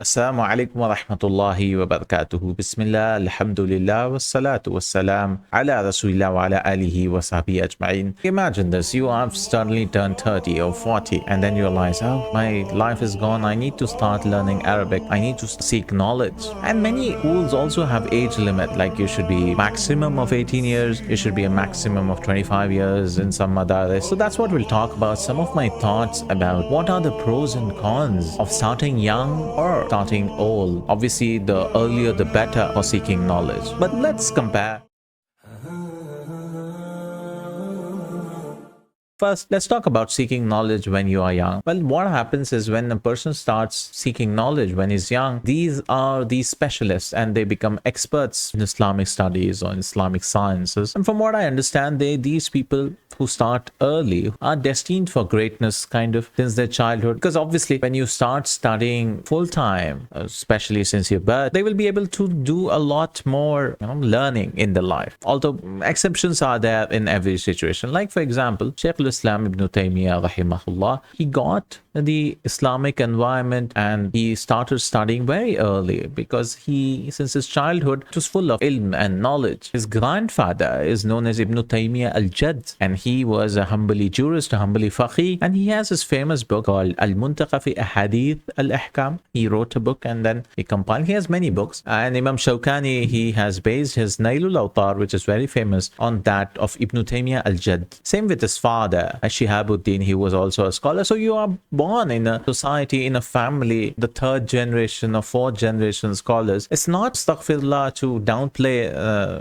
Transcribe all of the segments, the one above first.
Assalamu alaikum wa rahmatullahi wa barakatuhu. Bismillah, alhamdulillah, wassalatu wassalam ala rasulillah wa ala alihi wa sahbihi ajma'in. Imagine this, you have suddenly turned 30 or 40 and then you realize, oh, my life is gone. I need to start learning Arabic. I need to seek knowledge. And many schools also have age limit, like you should be maximum of 18 years, you should be a maximum of 25 years in some madaris. So that's what we'll talk about. Some of my thoughts about what are the pros and cons of starting young or starting old. Obviously, the earlier the better for seeking knowledge. But let's compare. First, let's talk about seeking knowledge when you are young. Well, what happens is when a person starts seeking knowledge when he's young, these are these specialists and they become experts in Islamic studies or in Islamic sciences. And from what I understand, these people who start early are destined for greatness kind of since their childhood. Because obviously, when you start studying full time, especially since your birth, they will be able to do a lot more learning in their life. Although exceptions are there in every situation. Like, for example, Shaykh Islam Ibn Taimiyyah rahimahullah, he got the Islamic environment and he started studying very early because since his childhood, it was full of ilm and knowledge. His grandfather is known as Ibn Taimiyyah al-Jadd, and he was a Hanbali jurist, a Hanbali faqih, and he has his famous book called Al-Muntaqa fi Ahadith al-Ahkam. He wrote a book and then he compiled. He has many books, and Imam Shawkani, he has based his Nailul Awtar, which is very famous, on that of Ibn Taimiyyah al-Jadd. Same with his father, Shihabuddin, he was also a scholar. So you are born in a society, in a family, the third generation or fourth generation scholars. It's not, astaghfirullah, to downplay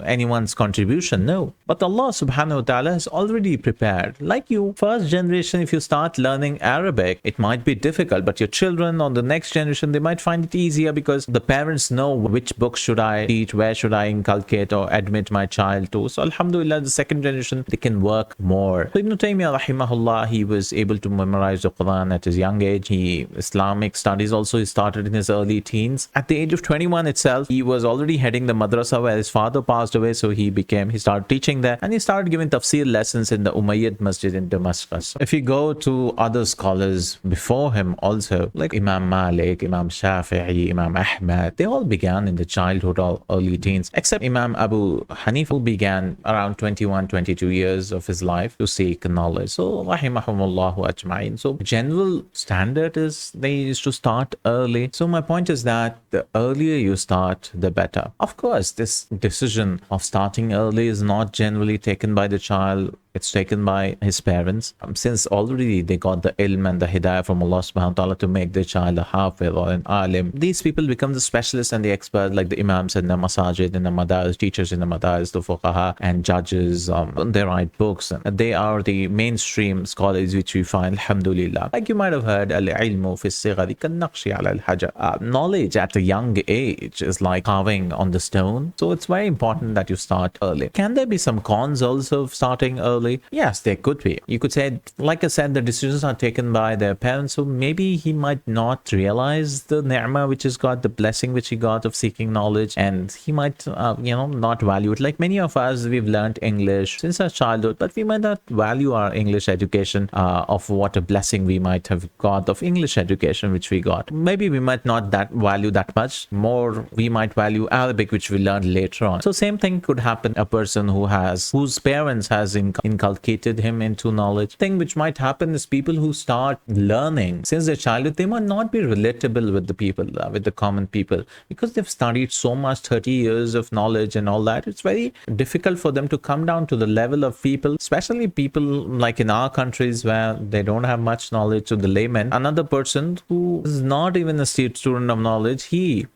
anyone's contribution, no. But Allah subhanahu wa ta'ala has already prepared. Like you, first generation, if you start learning Arabic, it might be difficult, but your children or the next generation, they might find it easier because the parents know which books should I teach, where should I inculcate or admit my child to. So alhamdulillah, the second generation, they can work more. So Ibn Taymiyyah rahimahullah, he was able to memorize the Quran at his young age. Islamic studies also he started in his early teens. At the age of 21 itself, he was already heading the madrasa where his father passed away, so he started teaching there, and he started giving tafsir lessons in the Umayyad Masjid in Damascus. If you go to other scholars before him also, like Imam Malik, Imam Shafi'i, Imam Ahmad, they all began in the childhood or early teens, except Imam Abu Hanifa, who began around 21, 22 years of his life to seek knowledge. So rahimahumullahu ajma'in. So general standard is they used to start early. So my point is that the earlier you start, the better. Of course, this decision of starting early is not generally taken by the child. It's taken by his parents. Since already they got the ilm and the hidayah from Allah subhanahu wa ta'ala to make their child a hafiz or an alim, these people become the specialists and the experts, like the imams in the masajid, in the madaris, teachers in the madaris, the fuqaha and judges. They write books. And they are the mainstream scholars which we find, alhamdulillah. Like you might have heard, al-ilmu fi as-sighari kan-naqshi ala al-hajar. Knowledge at a young age is like carving on the stone. So it's very important that you start early. Can there be some cons also of starting early? Yes, there could be. You could say, like I said, the decisions are taken by their parents, so maybe he might not realize the ni'mah which he's got, the blessing which he got of seeking knowledge, and he might, not value it. Like many of us, we've learned English since our childhood, but we might not value our English education of what a blessing we might have got of English education which we got. Maybe we might not value that much. More, we might value Arabic, which we learned later on. So same thing could happen. A person whose parents has inculcated him into knowledge. Thing which might happen is people who start learning since their childhood, they might not be relatable with the people, with the common people, because they've studied so much, 30 years of knowledge and all that. It's very difficult for them to come down to the level of people, especially people like in our countries where they don't have much knowledge. To the layman, another person who is not even a student of knowledge, he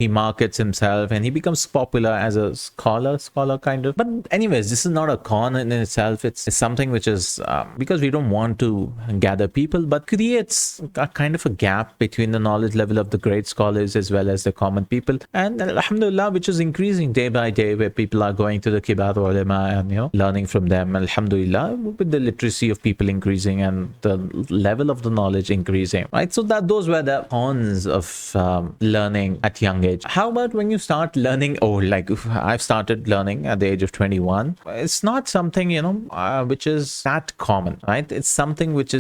markets himself and he becomes popular as a scholar kind of. But anyways, this is not a con in itself. It's something which is because we don't want to gather people, but creates a kind of a gap between the knowledge level of the great scholars as well as the common people. And alhamdulillah, which is increasing day by day, where people are going to the kibar ulama and learning from them. Alhamdulillah, with the literacy of people increasing and the level of the knowledge increasing, right? So those were the cons of learning at young age. How about when you start learning old? Like I've started learning at the age of 21. It's not something which is that common, right? It's something which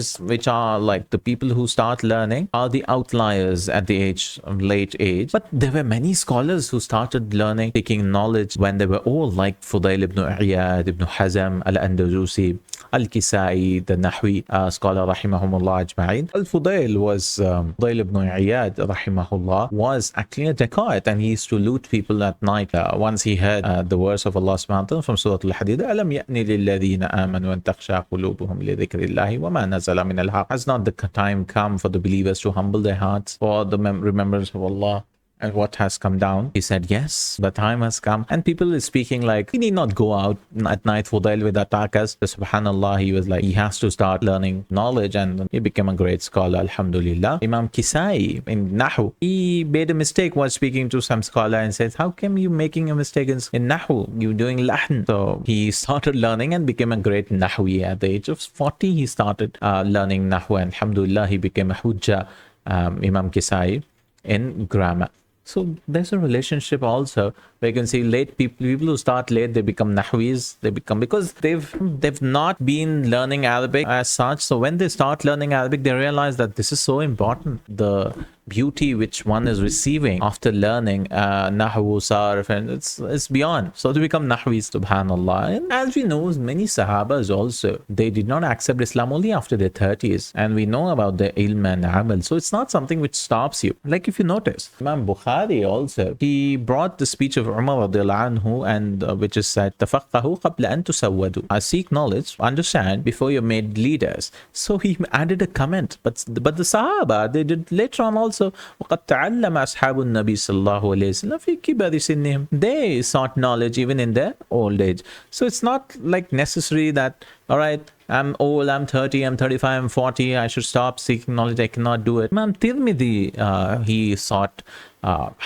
are like the people who start learning are the outliers at the late age. But there were many scholars who started learning, taking knowledge when they were all like Fudail ibn Iyad, ibn Hazm, al-Andalusi, al-Kisai, the Nahwi scholar, rahimahumullah ajma'in. Al-Fudail was, Fudail ibn Iyad, rahimahullah, was actually a dacoit, and he used to loot people at night. Once he heard the verse of Allah subhanahu wa ta'ala from Surah Al-Hadid, أَلَمْ يَأْنِ لِلَّذِينَ آمَنُوا أَن تَخْشَعَ قُلُوبُهُمْ لِذِكْرِ اللَّهِ وَمَا نَزَلَ مِنَ الْحَقِّ. Has not the time come for the believers to humble their hearts for the remembrance of Allah and what has come down? He said, yes, the time has come. And people is speaking like, he need not go out at night, Fudail, with attackers. Subhanallah, he was like, he has to start learning knowledge, and he became a great scholar, alhamdulillah. Imam Kisai in Nahu, he made a mistake while speaking to some scholar and says, how come you making a mistake in Nahu? You're doing Lahn. So he started learning and became a great Nahwi. At the age of 40, he started learning Nahu, and alhamdulillah, he became a Hujjah, Imam Kisai, in grammar. So there's a relationship also where you can see late people who start late, they become Nahwis, they become, because they've not been learning Arabic as such. So when they start learning Arabic, they realize that this is so important. The beauty which one is receiving after learning Nahwu, Sarf, and it's beyond. So they become Nahwis, subhanallah. And as we know, many Sahabas also, they did not accept Islam only after their 30s. And we know about their ilm and amal. So it's not something which stops you. Like if you notice, Imam Bukhari also, he brought the speech of Umar radiallahu anhu, and which is said, تَفَقَّهُ قَبْلَ أَن تُسَوَّدُوا. Seek knowledge, understand before you're made leaders. So he added a comment. But the Sahaba, they did later on also. وَقَدْ تَعَلَّمَ أَصْحَابُ النَّبِي صلى الله عليه وسلم في كبر سنهم. They sought knowledge even in their old age. So it's not like necessary that, all right, I'm old, I'm 30, I'm 35, I'm 40, I should stop seeking knowledge, I cannot do it. Imam Tirmidhi, he sought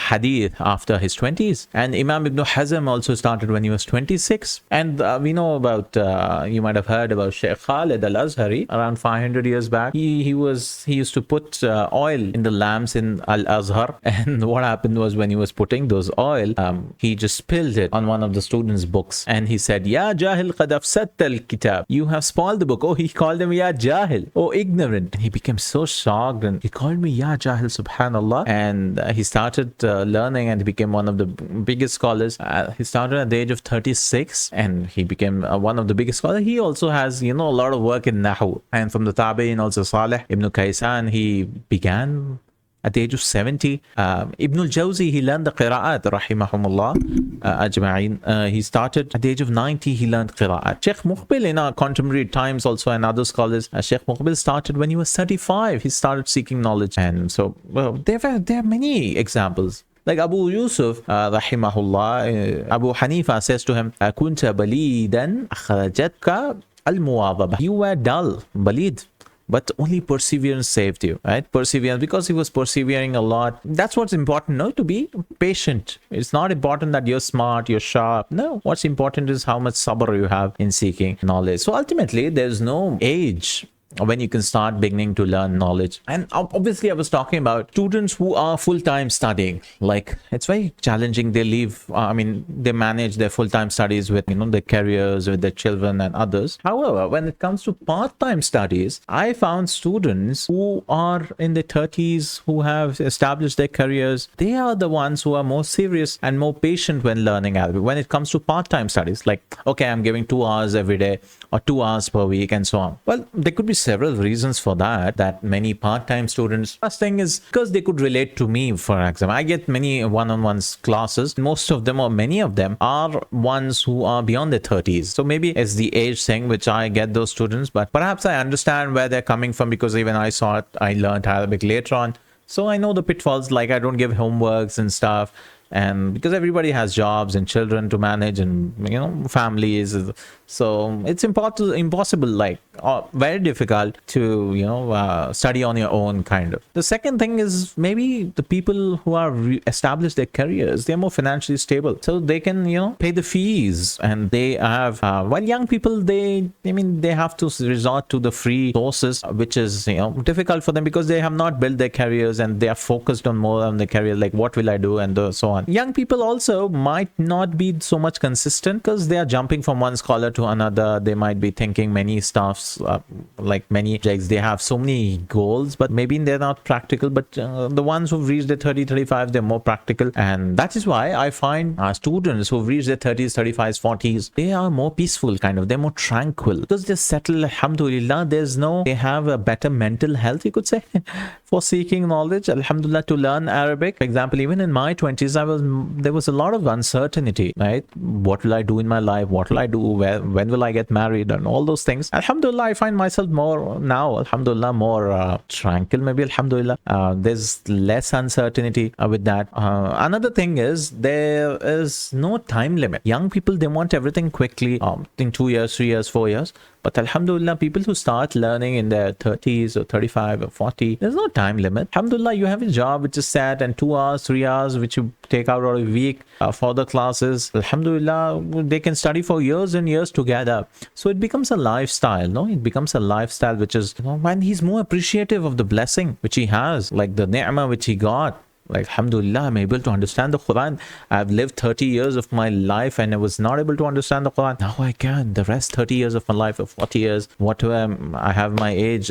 hadith after his 20s. And Imam Ibn Hazm also started when he was 26. And we know about, you might have heard about Shaykh Khalid al-Azhari around 500 years back. He used to put oil in the lamps in Al-Azhar. And what happened was, when he was putting those oil, he just spilled it on one of the students' books. And he said, Ya Jahil qad afsadta al-kitab. You have spoiled the book. Oh, he called him Ya Jahil. Oh, ignorant. And he became so shocked, and he called me Ya Jahil, subhanallah. And he started learning, and he became one of the biggest scholars. He started at the age of 36, and he became one of the biggest scholars. He also has, a lot of work in Nahu. And from the Tabi'in also, Salih ibn Kaysan, he began at the age of 70. Ibn al-Jawzi, he learned the qira'at, rahimahumullah ajma'in. He started at the age of 90, he learned qira'at. Sheikh Muqbil, in our contemporary times also, and other scholars, Sheikh Muqbil started when he was 35. He started seeking knowledge. And so, well, there are many examples. Like Abu Yusuf, rahimahullah, Abu Hanifa says to him, Kunta balidan akhrajatka al-muwadhabah. You were dull, balid, but only perseverance saved you, right? Perseverance, because he was persevering a lot. That's what's important, no? To be patient. It's not important that you're smart, you're sharp. No, what's important is how much sabr you have in seeking knowledge. So ultimately, there's no age when you can start beginning to learn knowledge. And obviously, I was talking about students who are full-time studying. Like, it's very challenging. They leave, they manage their full-time studies with, their careers, with their children and others. However, when it comes to part-time studies, I found students who are in their 30s, who have established their careers. They are the ones who are more serious and more patient when learning Arabic. When it comes to part-time studies, like, okay, I'm giving 2 hours every day or 2 hours per week and so on. Well, there could be several reasons for that many part-time students. First thing is because they could relate to me, for example. I get many one-on-one classes. Most of them, or many of them, are ones who are beyond their 30s. So maybe it's the age thing which I get those students, but perhaps I understand where they're coming from, because even I learned Arabic later on. So I know the pitfalls, like I don't give homeworks and stuff. And because everybody has jobs and children to manage, and families, so it's impossible, like very difficult to study on your own, kind of. The second thing is, maybe the people who are established their careers, they're more financially stable, so they can pay the fees, and they have while young people, they have to resort to the free sources, which is difficult for them, because they have not built their careers and they are focused on more on their career, like what will I do, and so on. on. Young people also might not be so much consistent because they are jumping from one scholar to another. They might be thinking many stuffs, like many subjects. They have so many goals, but maybe they're not practical. But the ones who've reached their 30, 35, they're more practical. And that is why I find students who've reached their 30s, 35s, 40s, they are more peaceful, kind of. They're more tranquil because they're settled. Alhamdulillah, they have a better mental health, you could say, for seeking knowledge. Alhamdulillah, to learn Arabic. For example, even in my 20s, there was a lot of uncertainty, right? What will I do in my life? What will I do? When will I get married? And all those things. Alhamdulillah, I find myself more now, alhamdulillah, more tranquil, maybe, alhamdulillah. There's less uncertainty with that. Another thing is there is no time limit. Young people, they want everything quickly, in 2 years, 3 years, 4 years. But alhamdulillah, people who start learning in their 30s or 35 or 40, there's no time limit. Alhamdulillah, you have a job which is set, and 2 hours, 3 hours, which you take out of a week for the classes. Alhamdulillah, they can study for years and years together. So it becomes a lifestyle, no? It becomes a lifestyle which is, when he's more appreciative of the blessing which he has, like the ni'mah which he got. Like, alhamdulillah, I'm able to understand the Quran. I've lived 30 years of my life and I was not able to understand the Quran. Now I can. The rest 30 years of my life, or 40 years, whatever I have my age,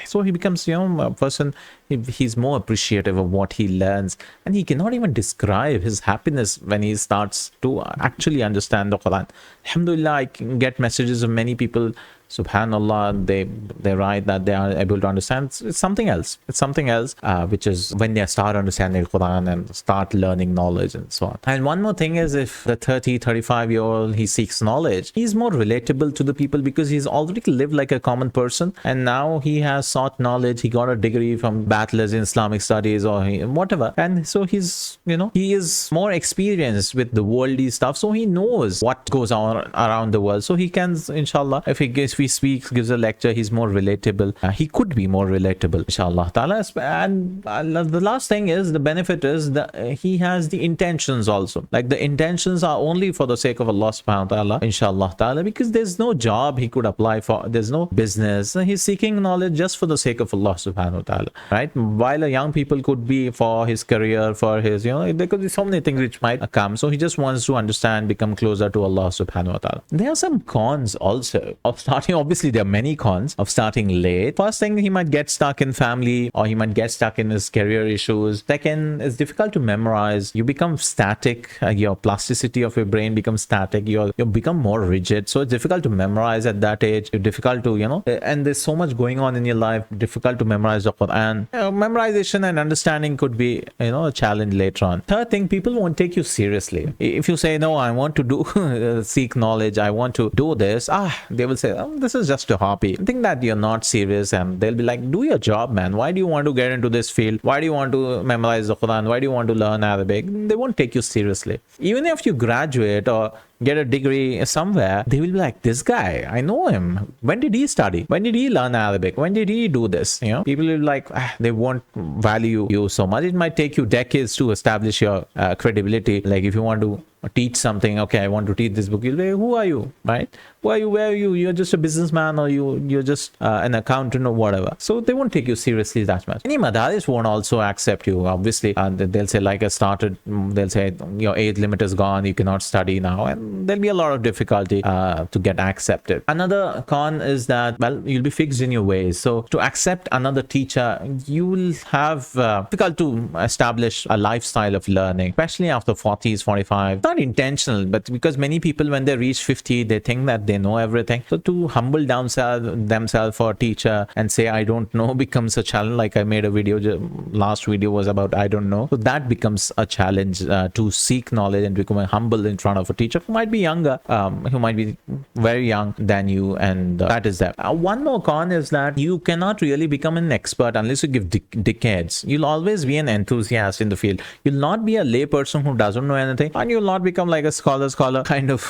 so he becomes, a person, he's more appreciative of what he learns, and he cannot even describe his happiness when he starts to actually understand the Quran. Alhamdulillah, I can get messages of many people, subhanallah, they write that they are able to understand. It's something else. It's something else, which is when they start understanding the Quran and start learning knowledge and so on. And one more thing is, if the 30, 35-year-old, he seeks knowledge, he's more relatable to the people because he's already lived like a common person, and now he has sought knowledge. He got a degree from bachelor's in Islamic studies or whatever, and so he's, he is more experienced with the worldly stuff, so he knows what goes on around the world. So he can, inshallah, if he speaks, gives a lecture, he's more relatable. He could be more relatable, inshallah ta'ala. And the last thing is, the benefit is that he has the intentions also. Like, the intentions are only for the sake of Allah subhanahu wa ta'ala, inshallah ta'ala, because there's no job he could apply for, there's no business. He's seeking knowledge just for the sake of Allah subhanahu wa ta'ala, right? While a young people could be for his career, for his, there could be so many things which might come. So he just wants to understand, become closer to Allah subhanahu wa ta'ala. There are some cons also of starting. Obviously, there are many cons of starting late. First thing, he might get stuck in family, or he might get stuck in his career issues. Second, it's difficult to memorize. You become static. Your plasticity of your brain becomes static. You become more rigid. So it's difficult to memorize at that age. It's difficult to, and there's so much going on in your life, difficult to memorize the Quran. Memorization and understanding could be, a challenge later on. Third thing, people won't take you seriously. If you say, no, I want to do, seek knowledge, I want to do this, they will say, this is just a hobby. I think that you're not serious, and they'll be like, do your job, man. Why do you want to get into this field? Why do you want to memorize the Quran? Why do you want to learn Arabic? They won't take you seriously. Even if you graduate or get a degree somewhere, they will be like, this guy, I know him. When did he study? When did he learn Arabic? When did he do this? People will be like, they won't value you so much. It might take you decades to establish your credibility. Like, if you want to teach something, okay, I want to teach this book, you'll be like, who are you, right? Who are you? Where are you? You're just a businessman, or you're just an accountant or whatever. So they won't take you seriously that much. Any madaris won't also accept you, obviously. They'll say, like, they'll say, your age limit is gone, you cannot study now, and there'll be a lot of difficulty to get accepted. Another con is that, well, you'll be fixed in your ways. So to accept another teacher, you will have difficult to establish a lifestyle of learning, especially after 40s, 45. Not intentional, but because many people, when they reach 50, they think that they know everything. So to humble themselves for a teacher and say, I don't know, becomes a challenge. Like, I made a video, last video was about I don't know. So that becomes a challenge to seek knowledge and become humble in front of a teacher who might be younger, who might be very young than you, and that is that. One more con is that you cannot really become an expert unless you give decades. You'll always be an enthusiast in the field. You'll not be a lay person who doesn't know anything, and you'll not become like a scholar kind of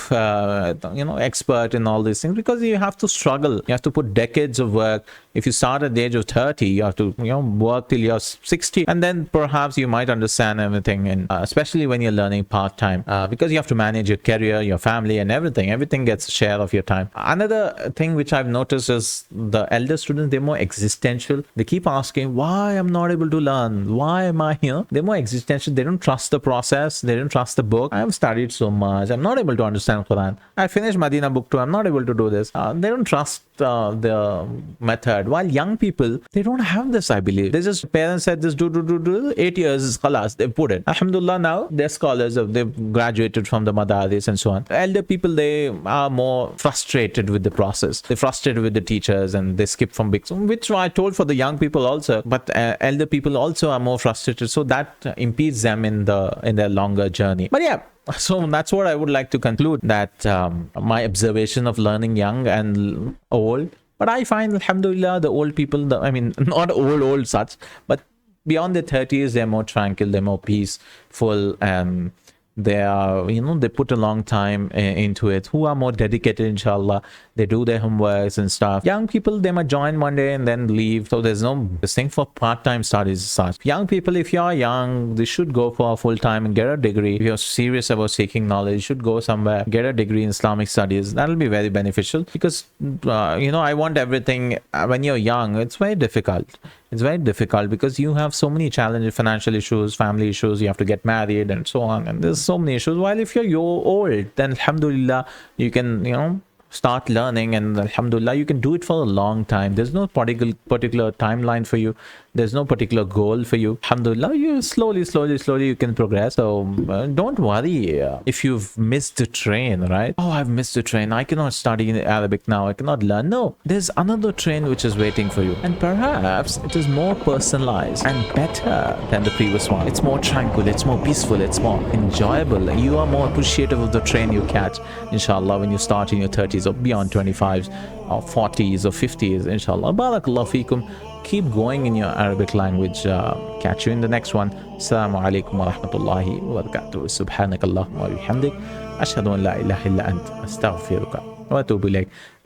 expert in all these things, because you have to struggle. You have to put decades of work. If you start at the age of 30, you have to work till you're 60, and then perhaps you might understand everything. And especially when you're learning part-time, because you have to manage your career, your family, and everything gets a share of your time. Another thing which I've noticed is the elder students, they're more existential. They keep asking, why I'm not able to learn, why am I here? They're more existential. They don't trust the process, they don't trust the book. I have studied so much, I'm not able to understand Quran. I finished Medina book 2, I'm not able to do this. They don't trust the method. While young people, they don't have this, I believe. They just, parents said this, do 8 years is khalas, they put it. Alhamdulillah, now they're scholars, they've graduated from the madaris and so on. Elder people, they are more frustrated with the process. They're frustrated with the teachers and they skip from big, which I told for the young people also, but elder people also are more frustrated, so that impedes them in their longer journey. But yeah, so that's what I would like to conclude, that my observation of learning young and old. But I find, alhamdulillah, the old people, I mean, not old such, but beyond their 30s, they're more tranquil, they're more peaceful, and they are, they put a long time into it, who are more dedicated, inshallah. They do their homeworks and stuff. Young people, they might join one day and then leave, so there's no this thing for part-time studies as such. Young people, if you're young, they should go for a full-time and get a degree. If you're serious about seeking knowledge, you should go somewhere, get a degree in Islamic studies. That'll be very beneficial, because I want everything. When you're young, it's very difficult. It's very difficult because you have so many challenges, financial issues, family issues, you have to get married and so on, and there's so many issues. While if you're old, then alhamdulillah, you can start learning, and alhamdulillah, you can do it for a long time. There's no particular timeline for you. There's no particular goal for you. Alhamdulillah, you slowly you can progress. So don't worry if you've missed the train, right? Oh, I've missed the train, I cannot study in Arabic now, I cannot learn. No, there's another train which is waiting for you, and perhaps it is more personalized and better than the previous one. It's more tranquil, it's more peaceful, it's more enjoyable. You are more appreciative of the train you catch, inshallah, when you start in your 30s or beyond 25s or 40s or 50s, inshallah. Barakallahu feekum. Keep going in your Arabic language. Catch you in the next one. Assalamu alaikum wa rahmatullahi wa barakatuh. Subhanakallahumma wa bihamdik. Ashhadu an la ilaha illa ant. Astaghfiruka wa atubu ilayk.